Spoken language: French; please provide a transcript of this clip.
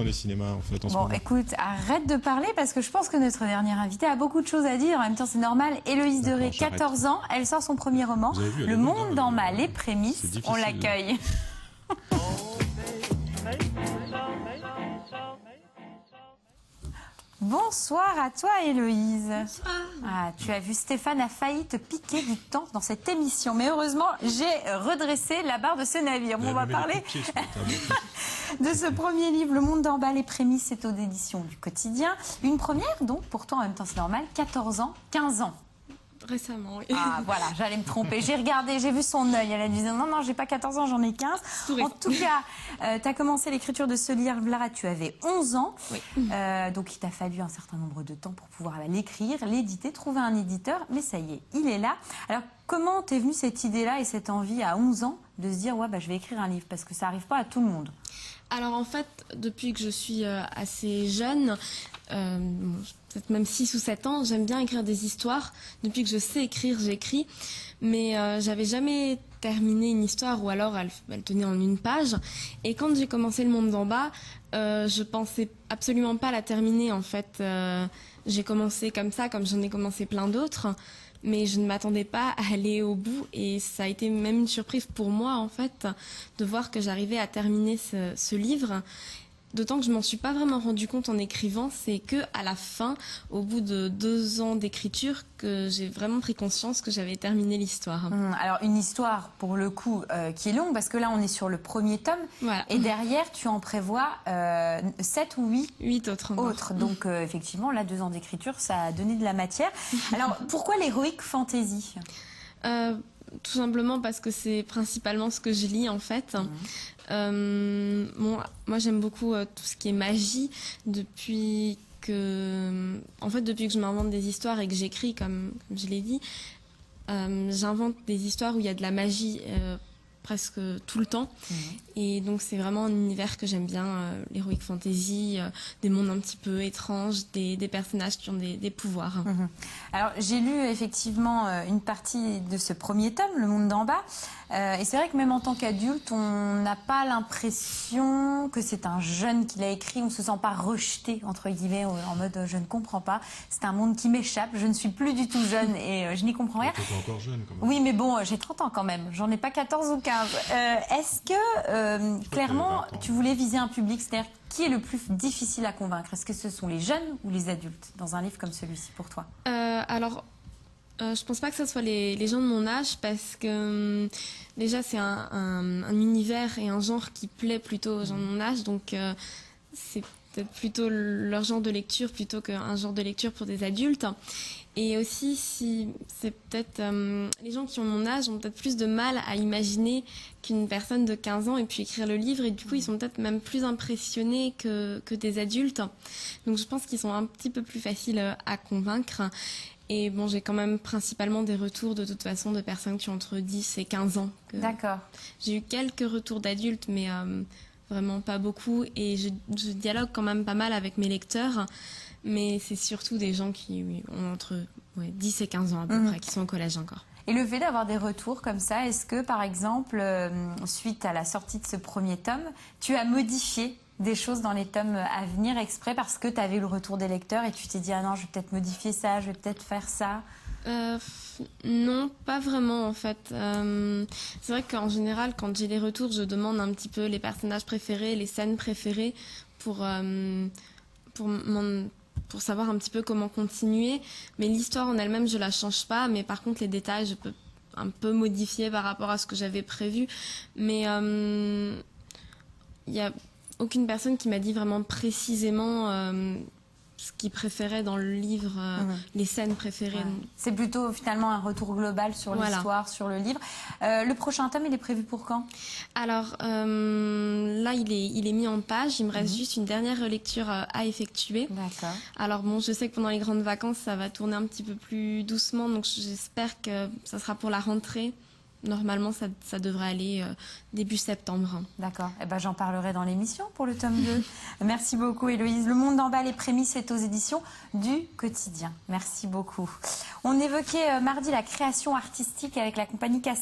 dans les cinémas en fait en ce Bon, moment. écoute, arrête de parler parce que je pense que notre dernière invitée a beaucoup de choses à dire. En même temps, c'est normal. Héloïse D'accord, Deré, j'arrête. 14 ans, elle sort son premier roman. Vous avez vu, elle Le est bonne, monde hein, en m'a, les c'est prémices, difficile. on l'accueille. Bonsoir à toi, Héloïse. Bonsoir. Ah, tu as vu, Stéphane a failli te piquer du temps dans cette émission. Mais heureusement, j'ai redressé la barre de ce navire. Bon, on va parler de ce premier livre, Le monde d'en bas, les prémices, c'est aux éditions du Quotidien. Une première, donc, pourtant, en même temps, c'est normal, 14 ans, 15 ans. Récemment, oui. Ah, voilà, j'allais me tromper. J'ai regardé, j'ai vu son œil. Elle a dit non, non, j'ai pas 14 ans, j'en ai 15. En tout cas, tu as commencé l'écriture de ce livre-là, tu avais 11 ans. Oui. Donc, il t'a fallu un certain nombre de temps pour pouvoir l'écrire, l'éditer, trouver un éditeur. Mais ça y est, il est là. Alors, comment t'es venue cette idée-là et cette envie à 11 ans de se dire, ouais, bah, je vais écrire un livre? Parce que ça n'arrive pas à tout le monde. Alors, en fait, depuis que je suis assez jeune, peut-être même 6 ou 7 ans, j'aime bien écrire des histoires. Depuis que je sais écrire, j'écris. Mais j'avais jamais terminé une histoire, ou alors elle tenait en une page. Et quand j'ai commencé Le monde d'en bas, je pensais absolument pas la terminer, en fait. J'ai commencé comme ça, comme j'en ai commencé plein d'autres. Mais je ne m'attendais pas à aller au bout, et ça a été même une surprise pour moi, en fait, de voir que j'arrivais à terminer ce livre. D'autant que je m'en suis pas vraiment rendu compte en écrivant, c'est que à la fin, au bout de 2 ans d'écriture, que j'ai vraiment pris conscience que j'avais terminé l'histoire. Alors, une histoire, pour le coup, qui est longue, parce que là, on est sur le premier tome, Voilà. et derrière, tu en prévois 7 ou 8 autres. Donc, effectivement, là, 2 ans d'écriture, ça a donné de la matière. Alors, pourquoi l'héroïque fantasy? Tout simplement parce que c'est principalement ce que je lis, en fait. Bon, moi, j'aime beaucoup tout ce qui est magie depuis que je m'invente des histoires et que j'écris, comme je l'ai dit. J'invente des histoires où il y a de la magie presque tout le temps. Et donc, c'est vraiment un univers que j'aime bien, l'heroic fantasy, des mondes un petit peu étranges, des personnages qui ont des pouvoirs. Alors, j'ai lu effectivement une partie de ce premier tome, Le monde d'en bas. Et c'est vrai que même en tant qu'adulte, on n'a pas l'impression que c'est un jeune qui l'a écrit. On ne se sent pas rejeté, entre guillemets, en mode je ne comprends pas. C'est un monde qui m'échappe. Je ne suis plus du tout jeune et je n'y comprends rien. Tu es encore jeune quand même. Oui, mais bon, j'ai 30 ans quand même. J'en ai pas 14 ou 15. Est-ce que, clairement, tu voulais viser un public, c'est-à-dire qui est le plus difficile à convaincre? Est-ce que ce sont les jeunes ou les adultes dans un livre comme celui-ci pour toi? Alors, je pense pas que ce soit les gens de mon âge, parce que déjà c'est un univers et un genre qui plaît plutôt aux gens de mon âge, donc c'est peut-être plutôt leur genre de lecture plutôt qu'un genre de lecture pour des adultes. Et aussi, si c'est peut-être les gens qui ont mon âge ont peut-être plus de mal à imaginer qu'une personne de 15 ans ait pu écrire le livre, et du coup ils sont peut-être même plus impressionnés que des adultes. Donc je pense qu'ils sont un petit peu plus faciles à convaincre. Et bon, j'ai quand même principalement des retours de toute façon de personnes qui ont entre 10 et 15 ans. D'accord. J'ai eu quelques retours d'adultes, mais vraiment pas beaucoup. Et je dialogue quand même pas mal avec mes lecteurs. Mais c'est surtout des gens qui ont entre 10 et 15 ans à peu près, qui sont au collège encore. Et le fait d'avoir des retours comme ça, est-ce que par exemple, suite à la sortie de ce premier tome, tu as modifié des choses dans les tomes à venir exprès parce que tu avais eu le retour des lecteurs et tu t'es dit ah non, je vais peut-être modifier ça, je vais peut-être faire ça? Non, pas vraiment en fait. C'est vrai qu'en général, quand j'ai des retours, je demande un petit peu les personnages préférés, les scènes préférées pour savoir un petit peu comment continuer. Mais l'histoire en elle-même, je la change pas. Mais par contre, les détails, je peux un peu modifier par rapport à ce que j'avais prévu. Mais il y a aucune personne qui m'a dit vraiment précisément ce qu'ils préféraient dans le livre, les scènes préférées. Ouais. C'est plutôt finalement un retour global sur l'histoire, sur le livre. Le prochain tome, il est prévu pour quand? Alors là, il est mis en page. Il me reste juste une dernière relecture à effectuer. D'accord. Alors bon, je sais que pendant les grandes vacances, ça va tourner un petit peu plus doucement, donc j'espère que ça sera pour la rentrée. Normalement, ça devrait aller début septembre. D'accord. Eh ben, j'en parlerai dans l'émission pour le tome 2. Merci beaucoup, Héloïse. Le monde d'en bas, les prémices, c'est aux éditions du Quotidien. Merci beaucoup. On évoquait mardi la création artistique avec la compagnie Cascade.